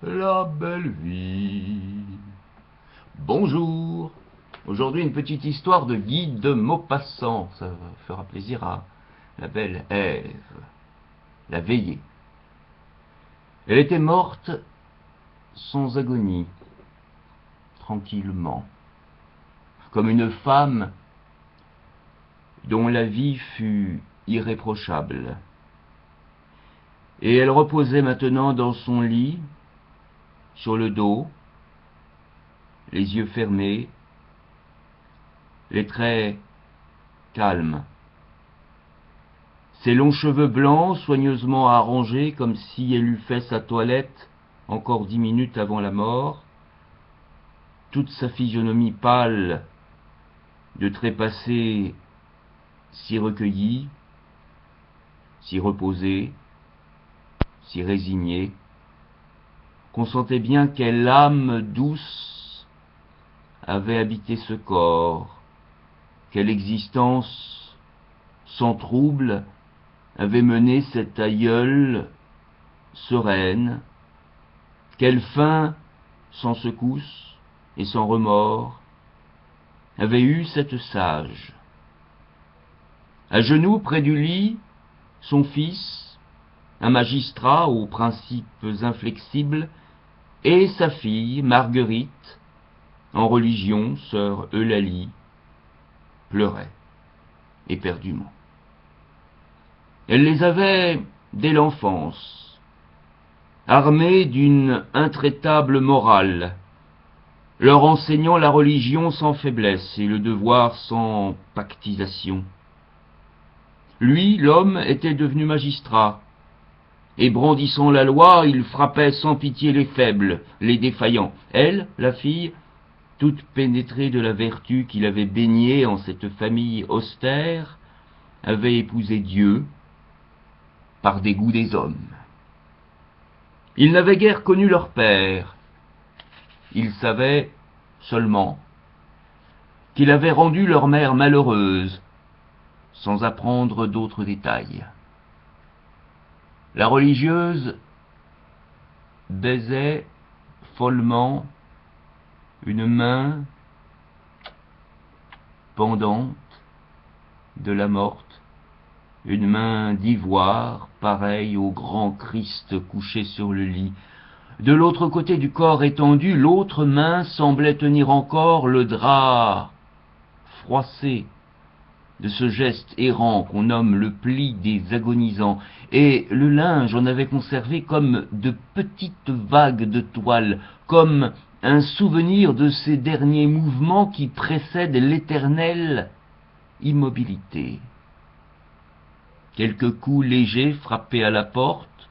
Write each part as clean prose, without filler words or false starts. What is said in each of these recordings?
la belle vie. Bonjour. Aujourd'hui, une petite histoire de Guy de Maupassant. Ça fera plaisir à la belle Ève, la veillée. Elle était morte sans agonie, tranquillement, comme une femme dont la vie fut irréprochable. Et elle reposait maintenant dans son lit, sur le dos, les yeux fermés, les traits calmes. Ses longs cheveux blancs, soigneusement arrangés, comme si elle eût fait sa toilette encore 10 minutes avant la mort, toute sa physionomie pâle, de trépassé si recueillie, si reposée, si résignée, qu'on sentait bien quelle âme douce avait habité ce corps, quelle existence sans trouble avait mené cette aïeule sereine, quelle fin sans secousse et sans remords avait eu cette sage. À genoux près du lit, son fils, un magistrat aux principes inflexibles, et sa fille, Marguerite, en religion, sœur Eulalie, pleuraient éperdument. Elle les avait dès l'enfance, armée d'une intraitable morale, leur enseignant la religion sans faiblesse et le devoir sans pactisation. Lui, l'homme, était devenu magistrat, et brandissant la loi, il frappait sans pitié les faibles, les défaillants. Elle, la fille, toute pénétrée de la vertu qu'il avait baignée en cette famille austère, avait épousé Dieu par dégoût des hommes. Ils n'avaient guère connu leur père. Ils savaient seulement qu'il avait rendu leur mère malheureuse, sans apprendre d'autres détails. La religieuse baisait follement une main pendante de la morte, une main d'ivoire, pareille au grand Christ couché sur le lit. De l'autre côté du corps étendu, l'autre main semblait tenir encore le drap froissé de ce geste errant qu'on nomme le pli des agonisants, et le linge en avait conservé comme de petites vagues de toile, comme un souvenir de ces derniers mouvements qui précèdent l'éternelle immobilité. Quelques coups légers frappés à la porte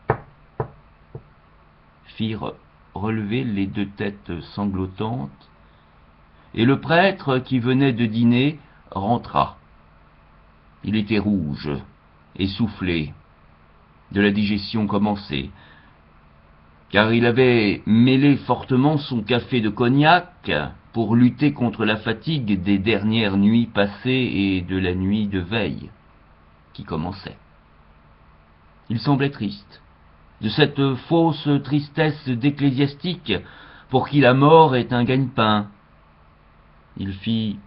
firent relever les deux têtes sanglotantes, et le prêtre qui venait de dîner rentra. Il était rouge, essoufflé, de la digestion commencée, car il avait mêlé fortement son café de cognac pour lutter contre la fatigue des dernières nuits passées et de la nuit de veille qui commençait. Il semblait triste, de cette fausse tristesse d'ecclésiastique pour qui la mort est un gagne-pain. Il fit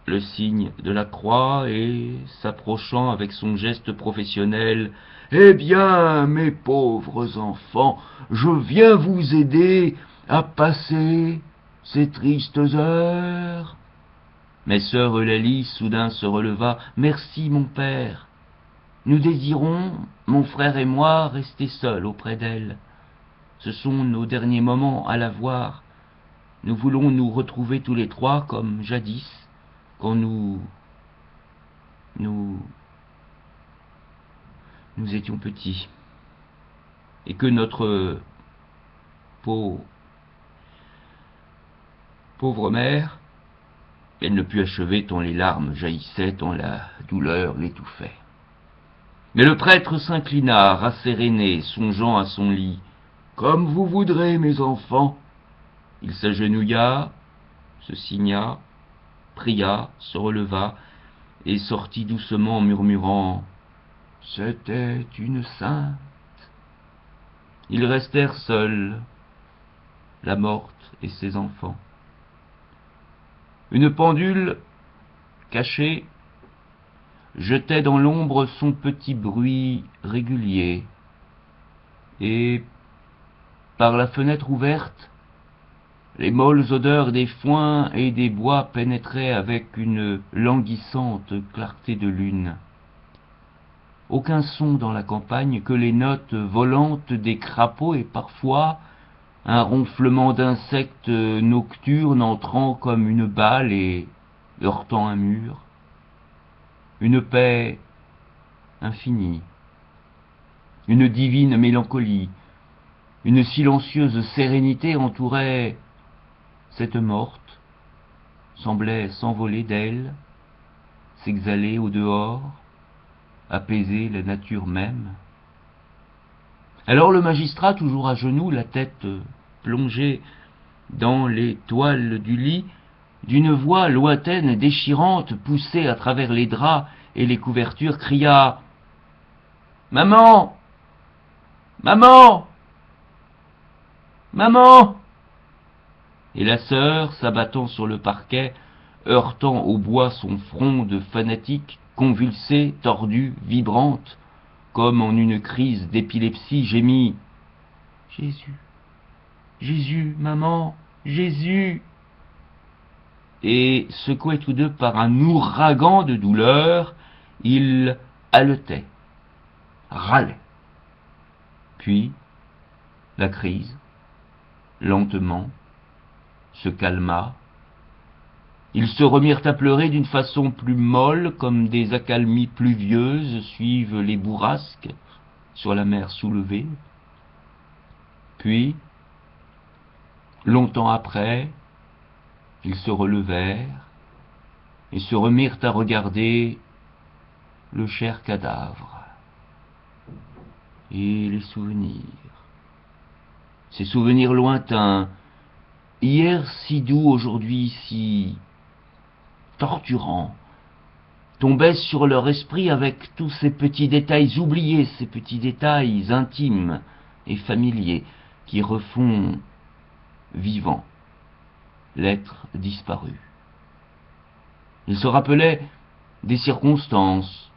le signe de la croix et, s'approchant avec son geste professionnel, « Eh bien, mes pauvres enfants, je viens vous aider à passer ces tristes heures. » Mais sœur Eulalie soudain se releva. « Merci, mon père. Nous désirons, mon frère et moi, rester seuls auprès d'elle. Ce sont nos derniers moments à la voir. Nous voulons nous retrouver tous les trois comme jadis, quand nous étions petits, et que notre pauvre mère, elle ne put achever tant les larmes jaillissaient, tant la douleur l'étouffait. Mais le prêtre s'inclina, rasséréné, songeant à son lit. « Comme vous voudrez, mes enfants. » Il s'agenouilla, se signa, pria, se releva, et sortit doucement en murmurant « C'était une sainte ». Ils restèrent seuls, la morte et ses enfants. Une pendule, cachée, jetait dans l'ombre son petit bruit régulier, et, par la fenêtre ouverte, les molles odeurs des foins et des bois pénétraient avec une languissante clarté de lune. Aucun son dans la campagne que les notes volantes des crapauds et parfois un ronflement d'insectes nocturnes entrant comme une balle et heurtant un mur. Une paix infinie, une divine mélancolie, une silencieuse sérénité entourait cette morte, semblait s'envoler d'elle, s'exhaler au dehors, apaiser la nature même. Alors le magistrat, toujours à genoux, la tête plongée dans les toiles du lit, d'une voix lointaine et déchirante, poussée à travers les draps et les couvertures, cria « Maman! Maman! Maman !» Et la sœur, s'abattant sur le parquet, heurtant au bois son front de fanatique, convulsée, tordue, vibrante, comme en une crise d'épilepsie, gémit « Jésus, Jésus, maman, Jésus !» Et, secoués tous deux par un ouragan de douleur, ils haletaient, râlaient. Puis, la crise, lentement, se calma. Ils se remirent à pleurer d'une façon plus molle, comme des accalmies pluvieuses suivent les bourrasques sur la mer soulevée. Puis, longtemps après, ils se relevèrent et se remirent à regarder le cher cadavre et les souvenirs. Ces souvenirs lointains, hier si doux, aujourd'hui si torturants, tombaient sur leur esprit avec tous ces petits détails oubliés, ces petits détails intimes et familiers qui refont vivant l'être disparu. Ils se rappelaient des circonstances,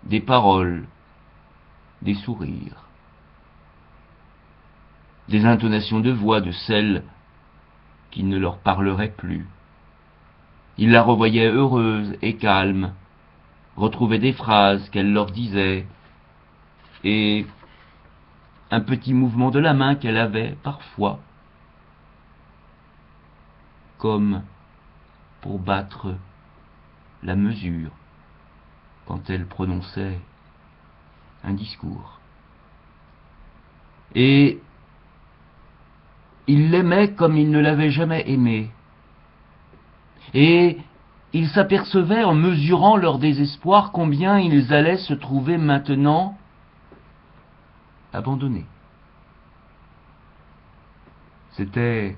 des paroles, des sourires, des intonations de voix de celles qui ne leur parleraient plus. Ils la revoyaient heureuse et calme, retrouvaient des phrases qu'elle leur disait, et un petit mouvement de la main qu'elle avait parfois, comme pour battre la mesure quand elle prononçait un discours. Et il l'aimait comme il ne l'avait jamais aimé. Et il s'apercevait en mesurant leur désespoir combien ils allaient se trouver maintenant abandonnés. C'était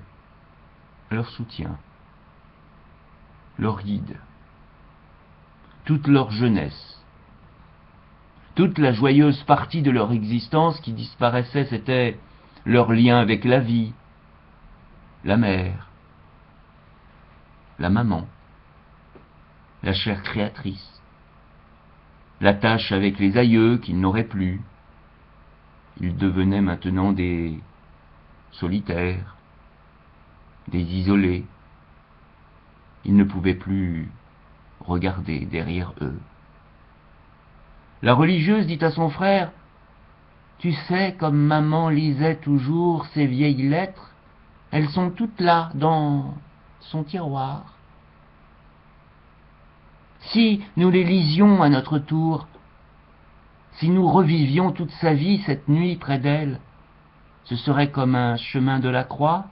leur soutien, leur guide, toute leur jeunesse, toute la joyeuse partie de leur existence qui disparaissait, c'était leur lien avec la vie, la mère, la maman, la chère créatrice, la tâche avec les aïeux qu'ils n'auraient plus. Ils devenaient maintenant des solitaires, des isolés. Ils ne pouvaient plus regarder derrière eux. La religieuse dit à son frère « Tu sais, comme maman lisait toujours ces vieilles lettres, elles sont toutes là, dans son tiroir. Si nous les lisions à notre tour, si nous revivions toute sa vie cette nuit près d'elle, ce serait comme un chemin de la croix,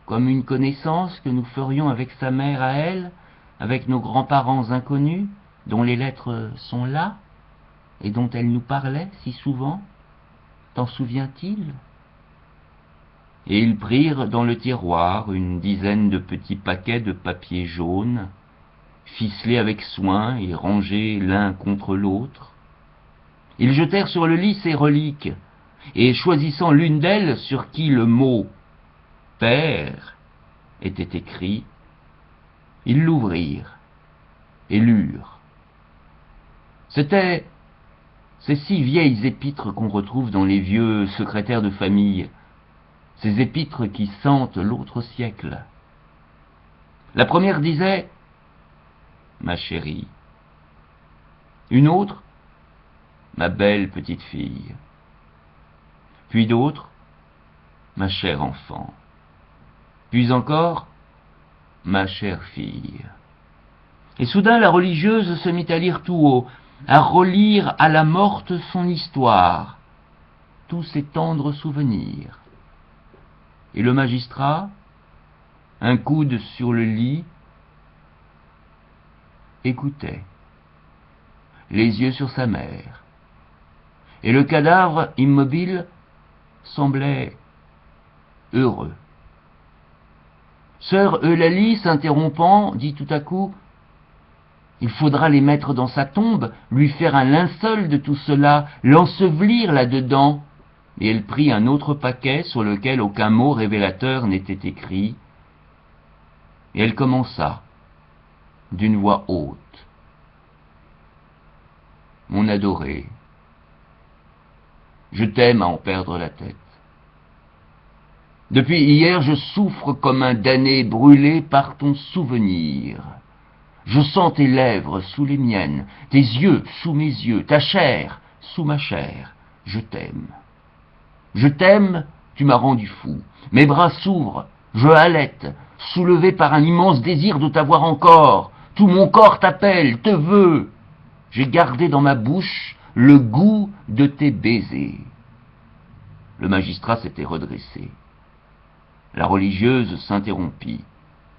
comme une connaissance que nous ferions avec sa mère à elle, avec nos grands-parents inconnus, dont les lettres sont là, et dont elle nous parlait si souvent. T'en souviens-t-il » Et ils prirent dans le tiroir une dizaine de petits paquets de papier jaune, ficelés avec soin et rangés l'un contre l'autre. Ils jetèrent sur le lit ces reliques, et choisissant l'une d'elles sur qui le mot « père » était écrit, ils l'ouvrirent et lurent. C'étaient ces 6 vieilles épîtres qu'on retrouve dans les vieux secrétaires de famille, ces épîtres qui sentent l'autre siècle. La première disait « Ma chérie », une autre « Ma belle petite fille », puis d'autres « Ma chère enfant », puis encore « Ma chère fille ». Et soudain la religieuse se mit à lire tout haut, à relire à la morte son histoire, tous ses tendres souvenirs. Et le magistrat, un coude sur le lit, écoutait, les yeux sur sa mère. Et le cadavre immobile semblait heureux. Sœur Eulalie, s'interrompant, dit tout à coup « Il faudra les mettre dans sa tombe, lui faire un linceul de tout cela, l'ensevelir là-dedans. » Et elle prit un autre paquet sur lequel aucun mot révélateur n'était écrit. Et elle commença, d'une voix haute. « Mon adoré, je t'aime à en perdre la tête. Depuis hier, je souffre comme un damné brûlé par ton souvenir. Je sens tes lèvres sous les miennes, tes yeux sous mes yeux, ta chair sous ma chair. Je t'aime. Je t'aime, tu m'as rendu fou. Mes bras s'ouvrent, je halète, soulevé par un immense désir de t'avoir encore. Tout mon corps t'appelle, te veut. J'ai gardé dans ma bouche le goût de tes baisers. » Le magistrat s'était redressé. La religieuse s'interrompit.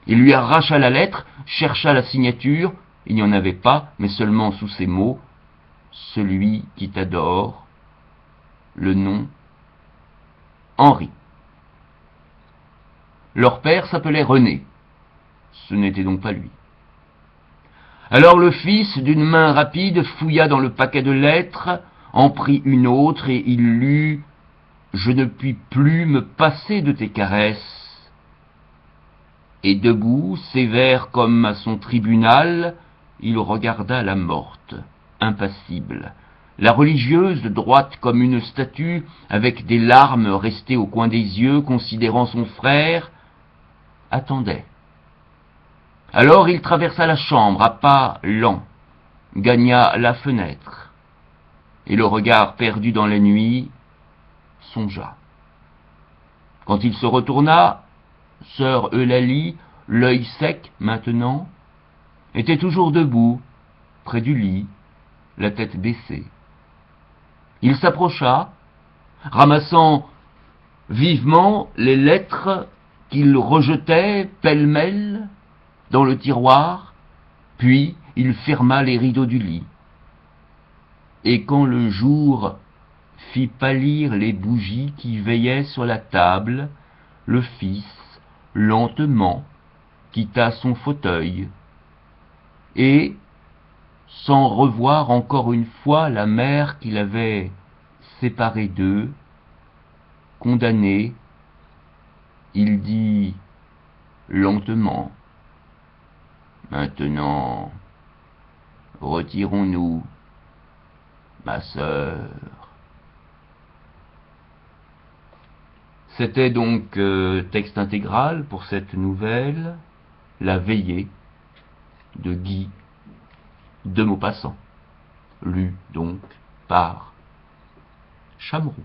Il lui arracha la lettre, chercha la signature, il n'y en avait pas, mais seulement sous ces mots « Celui qui t'adore », le nom Henri. Leur père s'appelait René. Ce n'était donc pas lui. Alors le fils, d'une main rapide, fouilla dans le paquet de lettres, en prit une autre et il lut « Je ne puis plus me passer de tes caresses ». Et debout, sévère comme à son tribunal, il regarda la morte, impassible. La religieuse, droite comme une statue, avec des larmes restées au coin des yeux, considérant son frère, attendait. Alors il traversa la chambre à pas lents, gagna la fenêtre, et le regard perdu dans la nuit, songea. Quand il se retourna, sœur Eulalie, l'œil sec maintenant, était toujours debout, près du lit, la tête baissée. Il s'approcha, ramassant vivement les lettres qu'il rejetait pêle-mêle dans le tiroir, puis il ferma les rideaux du lit. Et quand le jour fit pâlir les bougies qui veillaient sur la table, le fils, lentement, quitta son fauteuil, et, sans revoir encore une fois la mère qu'il avait séparée d'eux, condamné, il dit lentement « Maintenant, retirons-nous, ma sœur. » C'était donc texte intégral pour cette nouvelle, La Veillée, de Guy de Maupassant, lu donc par Chameroux.